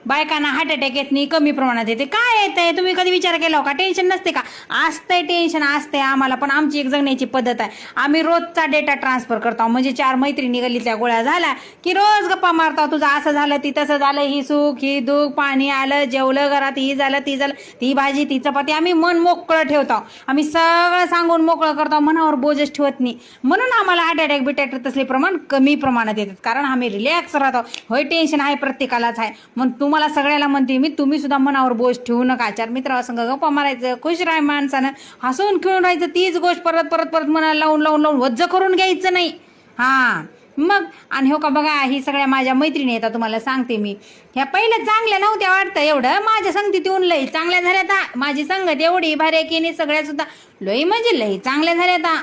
बायकांना heart attack येत नाही, कमी प्रमाणात येते. काय येतंय तुम्ही कधी विचार केला का? टेन्शन नसते का? असतंय टेन्शन, असतंय आम्हाला, पण आमची एक जगण्याची पद्धत आहे. आम्ही रोजचा डेटा ट्रान्सफर करतो. म्हणजे 4 मैत्रिणी गल्लीतल्या गोळ्या झाल्या की रोज गप्पा मारतो. तुझं असं झालं, ती तसं झालं, ही सुख ही दुःख, पाणी आलं, जेवलं घरात, ही झालं ती झालं, ती भाजी ती चपाती. आम्ही मन मोकळं ठेवतो. आम्ही सगळं सांगून मोकळं करतो, मनावर बोजच ठेवत नाही. म्हणून आम्हाला हार्ट अटॅक बिटॅक तसले प्रमाण कमी प्रमाणात येतात, कारण आम्ही रिलॅक्स राहतो. होय टेन्शन आहे, प्रत्येकालाच आहे. मग तुम्हाला सगळ्याला म्हणते मी, तुम्ही सुद्धा मनावर बोज ठेवू नका. 4 मित्रांसंग गप्पा मारायचं, खुश राहाय माणसानं, हसून खेळून राहायचं. तीच गोष्ट परत परत परत मनाला लावून लावून लावून वज्ज करून घ्यायचं नाही. हा मग आणि हो का बघा, ही सगळ्या माझ्या मैत्रिणी येतात, तुम्हाला सांगते मी. ह्या पहिल्या चांगल्या नव्हत्या वाटतं एवढं, माझ्या संगतीत येऊन लई चांगल्या झाल्या. आता माझी संगत एवढी भारी की नाही, सगळ्या सुद्धा लई म्हणजे लई चांगल्या झाल्या आता.